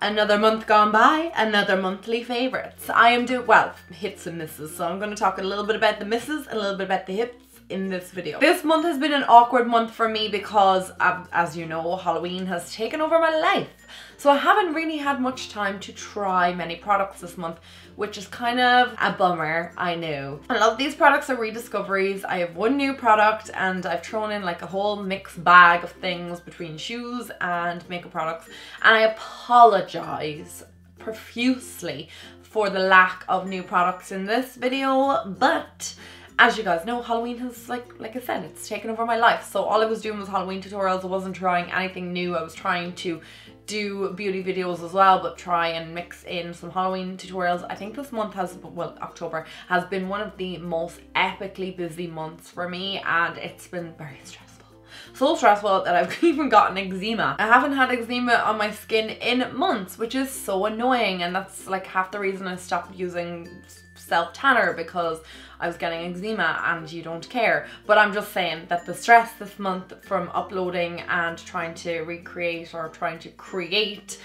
Another month gone by, another monthly favourites. I am doing, well, hits and misses, so I'm going to talk a little bit about the misses and a little bit about the hits in this video. This month has been an awkward month for me because, as you know, Halloween has taken over my life. So I haven't really had much time to try many products this month, which is kind of a bummer, I know. A lot of these products are rediscoveries. I have one new product and I've thrown in like a whole mixed bag of things between shoes and makeup products. And I apologize profusely for the lack of new products in this video, but as you guys know, Halloween has, like I said, it's taken over my life. So all I was doing was Halloween tutorials. I wasn't trying anything new. I was trying to do beauty videos as well, but try and mix in some Halloween tutorials. I think this month has, well, October has been one of the most epically busy months for me, and it's been very stressful. So stressful that I've even gotten eczema. I haven't had eczema on my skin in months, which is so annoying, and that's like half the reason I stopped using self-tanner, because I was getting eczema and you don't care. But I'm just saying that the stress this month from uploading and trying to recreate or trying to create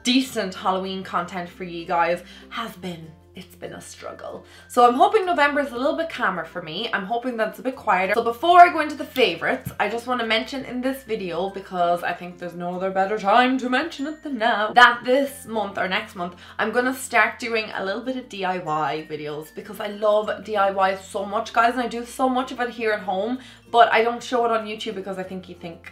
decent Halloween content for you guys it's been a struggle. So I'm hoping November is a little bit calmer for me. I'm hoping that it's a bit quieter. So before I go into the favorites, I just want to mention in this video, because I think there's no other better time to mention it than now, that this month or next month, I'm gonna start doing a little bit of DIY videos, because I love DIY so much, guys, and I do so much of it here at home, but I don't show it on YouTube because I think you think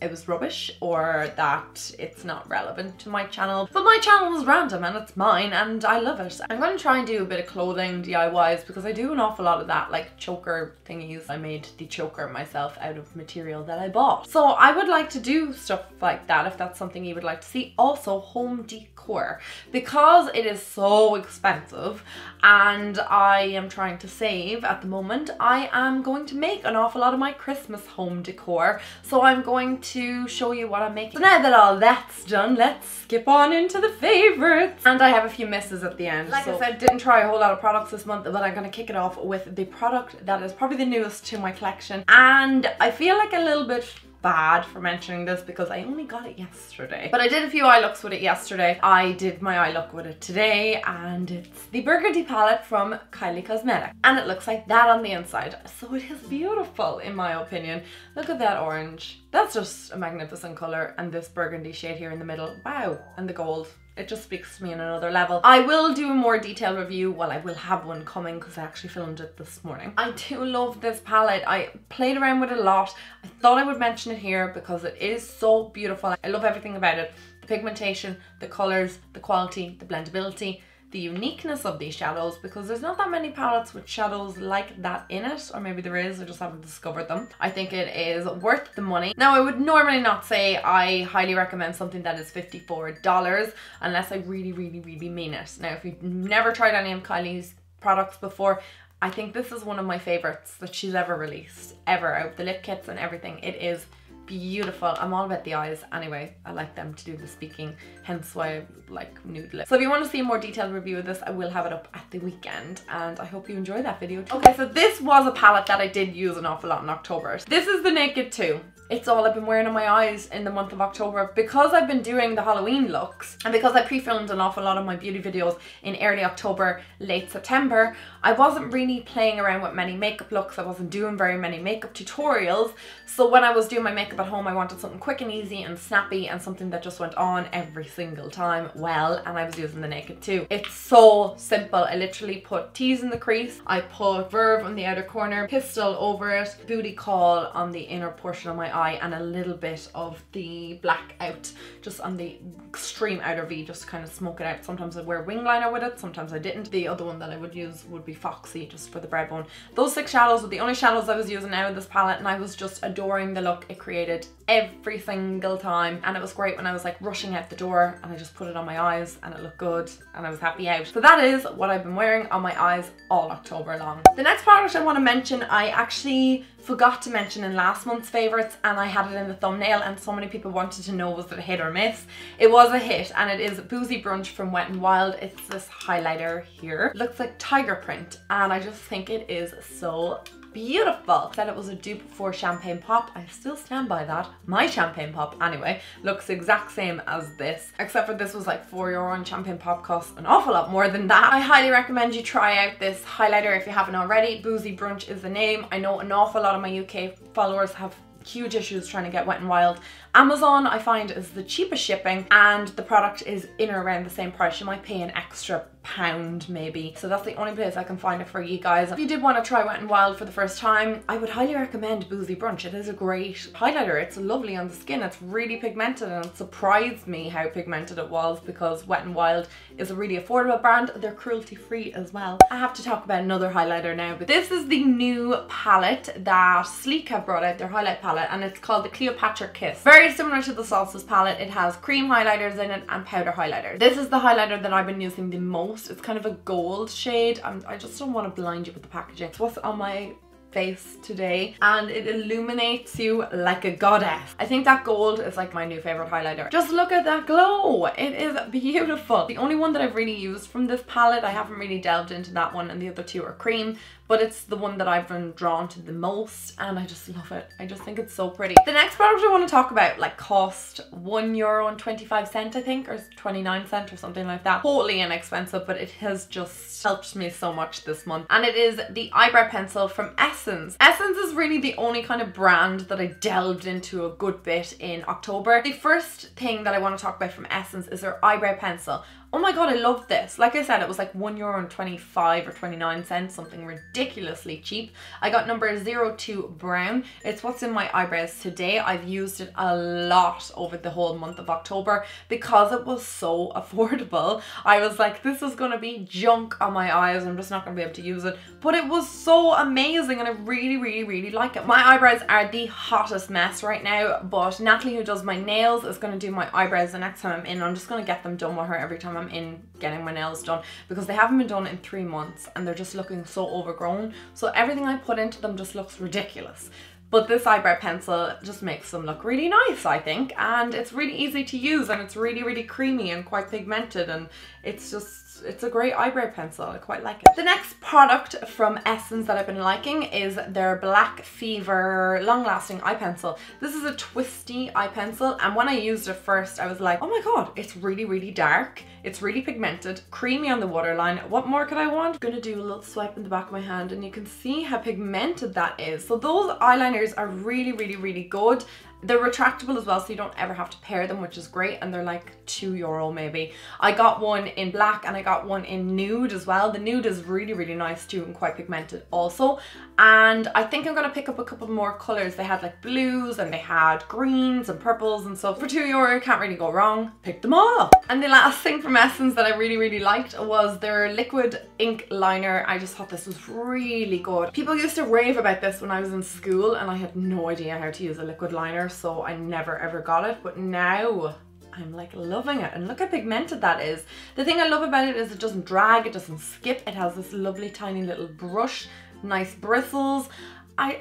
it was rubbish or that it's not relevant to my channel. But my channel is random and it's mine and I love it. I'm going to try and do a bit of clothing DIYs because I do an awful lot of that, like choker thingies. I made the choker myself out of material that I bought. So I would like to do stuff like that if that's something you would like to see. Also home decor, because it is so expensive and I am trying to save at the moment. I am going to make an awful lot of my Christmas home decor, so I'm going to show you what I'm making. So now that all that's done, let's skip on into the favorites. And I have a few misses at the end. Like I said, didn't try a whole lot of products this month, but I'm gonna kick it off with the product that is probably the newest to my collection. And I feel like a little bit bad for mentioning this because I only got it yesterday, but I did a few eye looks with it yesterday. I did my eye look with it today, and it's the Burgundy palette from Kylie Cosmetics, and it looks like that on the inside. So it is beautiful in my opinion. Look at that orange. That's just a magnificent color, and this burgundy shade here in the middle, wow, and the gold. It just speaks to me on another level. I will do a more detailed review. Well, I will have one coming because I actually filmed it this morning. I do love this palette. I played around with it a lot. I thought I would mention it here because it is so beautiful. I love everything about it. The pigmentation, the colors, the quality, the blendability, the uniqueness of these shadows, because there's not that many palettes with shadows like that in it, or maybe there is, I just haven't discovered them. I think it is worth the money. Now, I would normally not say I highly recommend something that is $54 unless I really mean it. Now, if you've never tried any of Kylie's products before, I think this is one of my favorites that she's ever released, ever, out of the lip kits and everything. It is beautiful. I'm all about the eyes anyway. I like them to do the speaking, hence why I like nude lips. So if you want to see a more detailed review of this, I will have it up at the weekend, and I hope you enjoy that video too. Okay, so this was a palette that I did use an awful lot in October. This is the Naked 2. It's all I've been wearing on my eyes in the month of October because I've been doing the Halloween looks, and because I pre-filmed an awful lot of my beauty videos in early October, late September. I wasn't really playing around with many makeup looks. I wasn't doing very many makeup tutorials. So when I was doing my makeup at home, I wanted something quick and easy and snappy and something that just went on every single time well, and I was using the Naked 2. It's so simple. I literally put T's in the crease. I put Verve on the outer corner, Pistol over it, Booty Call on the inner portion of my eye, and a little bit of the black out just on the extreme outer V, just to kind of smoke it out. Sometimes I'd wear wing liner with it, sometimes I didn't. The other one that I would use would be Foxy, just for the brow bone. Those 6 shadows were the only shadows I was using out of this palette, and I was just adoring the look it created every single time. And it was great when I was like rushing out the door and I just put it on my eyes and it looked good and I was happy out. So that is what I've been wearing on my eyes all October long. The next product I want to mention, I actually forgot to mention in last month's favorites, and I had it in the thumbnail and so many people wanted to know was it a hit or miss. It was a hit, and it is Boozy Brunch from Wet n Wild. It's this highlighter here. It looks like tiger print, and I just think it is so beautiful. Said it was a dupe for Champagne Pop. I still stand by that. My Champagne Pop, anyway, looks the exact same as this, except for this was like €4 and Champagne Pop costs an awful lot more than that. I highly recommend you try out this highlighter if you haven't already. Boozy Brunch is the name. I know an awful lot of my UK followers have huge issues trying to get Wet n Wild. Amazon I find is the cheapest shipping, and the product is in or around the same price. You might pay an extra £1 maybe, so that's the only place I can find it for you guys. If you did want to try Wet n Wild for the first time, I would highly recommend Boozy Brunch. It is a great highlighter. It's lovely on the skin. It's really pigmented, and it surprised me how pigmented it was because Wet n Wild is a really affordable brand. They're cruelty free as well. I have to talk about another highlighter now, but this is the new palette that Sleek have brought out, their highlight palette, and it's called the Cleopatra Kiss. Very similar to the Salsas palette. It has cream highlighters in it and powder highlighters. This is the highlighter that I've been using the most. It's kind of a gold shade. I just don't want to blind you with the packaging. It's what's on my face today, and it illuminates you like a goddess. I think that gold is like my new favorite highlighter. Just look at that glow. It is beautiful. The only one that I've really used from this palette, I haven't really delved into that one, and the other two are cream, but it's the one that I've been drawn to the most, and I just love it. I just think it's so pretty. The next product I want to talk about like cost €1.25 I think, or 29 cents or something like that. Totally inexpensive, but it has just helped me so much this month, and it is the eyebrow pencil from Essence. Essence is really the only kind of brand that I delved into a good bit in October. The first thing that I want to talk about from Essence is their eyebrow pencil. Oh my god, I love this. Like I said, it was like €1.25 or 29 cents, something ridiculously cheap. I got number 02 Brown. It's what's in my eyebrows today. I've used it a lot over the whole month of October because it was so affordable. I was like, this is gonna be junk on my eyes. I'm just not gonna be able to use it. But it was so amazing, and I really, really, really like it. My eyebrows are the hottest mess right now, but Natalie, who does my nails, is gonna do my eyebrows the next time I'm in. I'm just gonna get them done with her every time I'm in getting my nails done, because they haven't been done in 3 months and they're just looking so overgrown, so everything I put into them just looks ridiculous. But this eyebrow pencil just makes them look really nice, I think, and it's really easy to use, and it's really, really creamy and quite pigmented, and it's a great eyebrow pencil. I quite like it. The next product from Essence that I've been liking is their Black Fever Long Lasting Eye Pencil. This is a twisty eye pencil, and when I used it first I was like, oh my god, it's really, really dark. It's really pigmented, creamy on the waterline. What more could I want? I'm gonna do a little swipe in the back of my hand, and you can see how pigmented that is. So those eyeliners are really, really, really good. They're retractable as well, so you don't ever have to pair them, which is great, and they're like €2 maybe. I got one in black and I got one in nude as well. The nude is really, really nice too, and quite pigmented also. And I think I'm gonna pick up a couple more colors. They had like blues and they had greens and purples, and so for €2 you can't really go wrong. Pick them all up. And the last thing from Essence that I really, really liked was their liquid ink liner. I just thought this was really good. People used to rave about this when I was in school, and I had no idea how to use a liquid liner, so I never ever got it, but now I'm like loving it, and look how pigmented that is. The thing I love about it is it doesn't drag, it doesn't skip, it has this lovely tiny little brush, nice bristles. I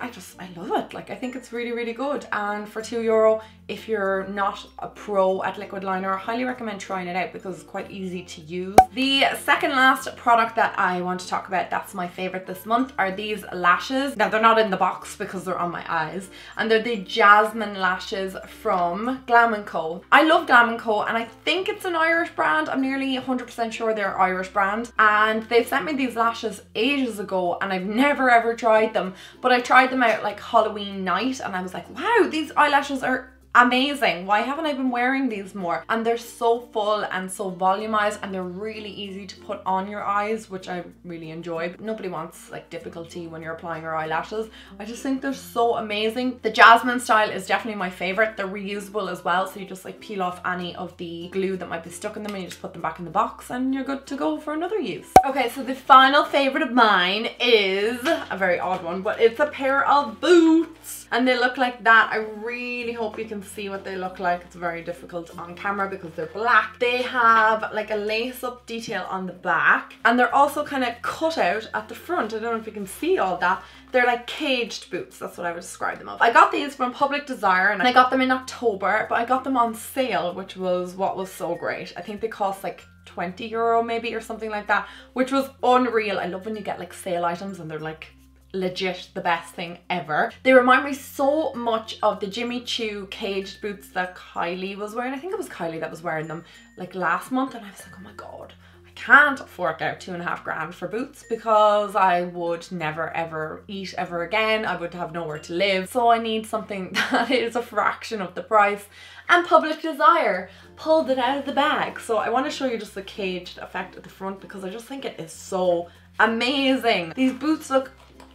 love it. Like, I think it's really, really good, and for €2, if you're not a pro at liquid liner, I highly recommend trying it out because it's quite easy to use. The second last product that I want to talk about, that's my favorite this month, are these lashes. Now, they're not in the box because they're on my eyes, and they're the Jasmine lashes from Glam & Co. I love Glam & Co, and I think it's an Irish brand. I'm nearly 100% sure they're an Irish brand, and they've sent me these lashes ages ago, and I've never ever tried them, but I tried them out like Halloween night, and I was like, wow, these eyelashes are amazing. Why haven't I been wearing these more? And they're so full and so volumized, and they're really easy to put on your eyes, which I really enjoy. Nobody wants like difficulty when you're applying your eyelashes. I just think they're so amazing. The Jasmine style is definitely my favorite. They're reusable as well, so you just like peel off any of the glue that might be stuck in them and you just put them back in the box and you're good to go for another use. Okay, so the final favorite of mine is a very odd one, but it's a pair of boots, and they look like that. I really hope you can see what they look like. It's very difficult on camera because they're black. They have like a lace up detail on the back, and they're also kind of cut out at the front. I don't know if you can see all that. They're like caged boots, that's what I would describe them as. I got these from Public Desire, and I got them in October, but I got them on sale, which was what was so great. I think they cost like €20 maybe, or something like that, which was unreal. I love when you get like sale items and they're like legit the best thing ever. They remind me so much of the Jimmy Choo caged boots that Kylie was wearing. I think it was Kylie that was wearing them like last month, and I was like, oh my god, I can't fork out $2.5 for boots because I would never ever eat ever again. I would have nowhere to live. So I need something that is a fraction of the price, and Public Desire pulled it out of the bag. So I want to show you just the caged effect at the front because I just think it is so amazing. These boots look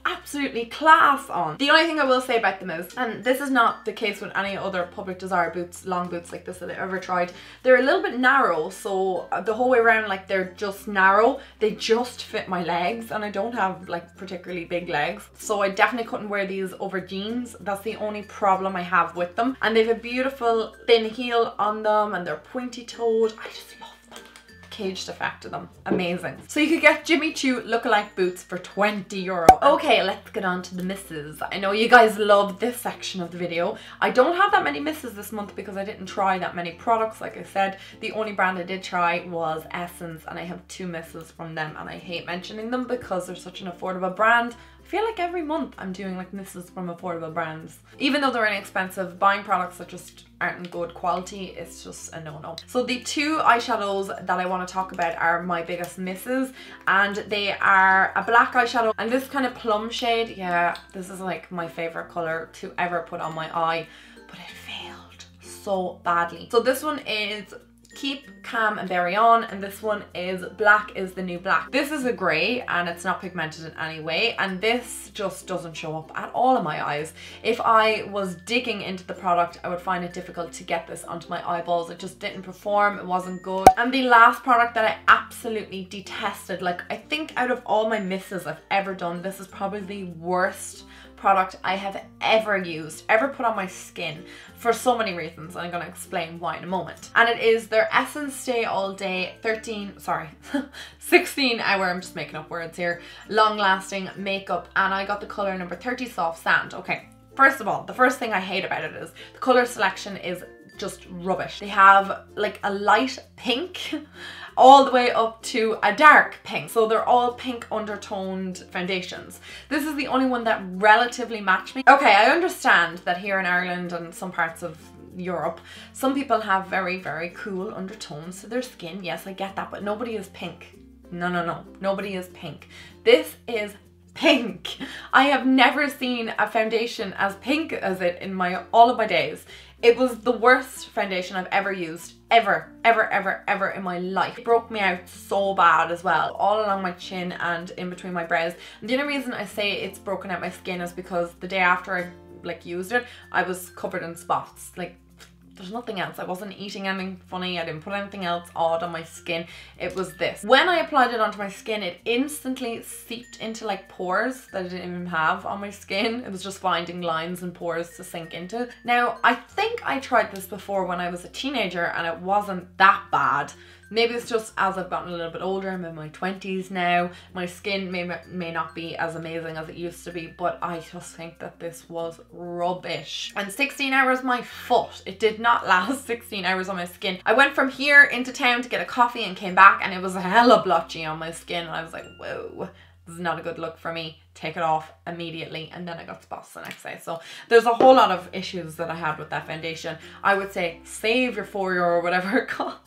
absolutely class on. The only thing I will say about them is, and this is not the case with any other Public Desire boots, long boots like this that I've ever tried, they're a little bit narrow, so the whole way around, like, they're just narrow. They just fit my legs, and I don't have like particularly big legs, so I definitely couldn't wear these over jeans. That's the only problem I have with them. And they have a beautiful thin heel on them, and they're pointy toed. I just love caged effect to them. Amazing. So you could get Jimmy Choo lookalike boots for €20. Okay, let's get on to the misses. I know you guys love this section of the video. I don't have that many misses this month because I didn't try that many products. Like I said, the only brand I did try was Essence, and I have 2 misses from them, and I hate mentioning them because they're such an affordable brand. I feel like every month I'm doing like misses from affordable brands. Even though they're inexpensive, buying products that just aren't in good quality, it's just a no-no. So the 2 eyeshadows that I want to talk about are my biggest misses, and they are a black eyeshadow and this kind of plum shade. Yeah, this is like my favorite color to ever put on my eye, but it failed so badly. So this one is Keep Calm and Berry On, and this one is Black is the New Black. This is a grey and it's not pigmented in any way, and this just doesn't show up at all in my eyes. If I was digging into the product, I would find it difficult to get this onto my eyeballs. It just didn't perform, it wasn't good. And the last product that I absolutely detested, like I think out of all my misses I've ever done, this is probably the worst product I have ever used, ever put on my skin, for so many reasons, and I'm going to explain why in a moment. And it is their Essence Stay All Day 16 hour, I'm just making up words here, long lasting makeup, and I got the colour number 30 Soft Sand. Okay, first of all, the first thing I hate about it is the colour selection is just rubbish. They have like a light pink all the way up to a dark pink. So they're all pink undertoned foundations. This is the only one that relatively matched me. Okay, I understand that here in Ireland and some parts of Europe, some people have very, very cool undertones to their skin. Yes, I get that, but nobody is pink. No. Nobody is pink. This is pink. I have never seen a foundation as pink as it in all of my days. It was the worst foundation I've ever used, ever in my life. It broke me out so bad as well, all along my chin and in between my brows. And the only reason I say it's broken out my skin is because the day after I like used it, I was covered in spots. Like, there's nothing else. I wasn't eating anything funny. I didn't put anything else odd on my skin. It was this. When I applied it onto my skin, it instantly seeped into like pores that I didn't even have on my skin. It was just finding lines and pores to sink into. Now, I think I tried this before when I was a teenager and it wasn't that bad. Maybe it's just as I've gotten a little bit older, I'm in my 20s now, my skin may not be as amazing as it used to be, but I just think that this was rubbish. And 16 hours, my foot, it did not last 16 hours on my skin. I went from here into town to get a coffee and came back and it was hella blotchy on my skin, and I was like, whoa, this is not a good look for me. Take it off immediately. And then I got spots the next day. So there's a whole lot of issues that I had with that foundation. I would say save your €4, whatever it costs,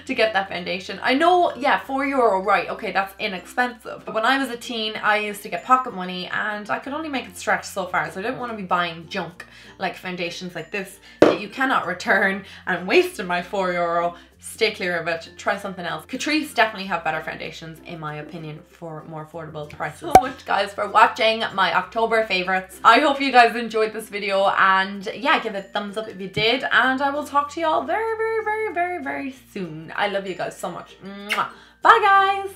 to get that foundation. I know, yeah, €4, right, okay, that's inexpensive. But when I was a teen, I used to get pocket money and I could only make it stretch so far, so I didn't want to be buying junk like foundations like this that you cannot return, and I'm wasting my €4. Stay clear of it. Try something else. Catrice definitely have better foundations in my opinion for more affordable prices. So much guys for watching my October favorites. I hope you guys enjoyed this video, and yeah, give it a thumbs up if you did, and I will talk to you all very soon. I love you guys so much. Mwah. Bye guys.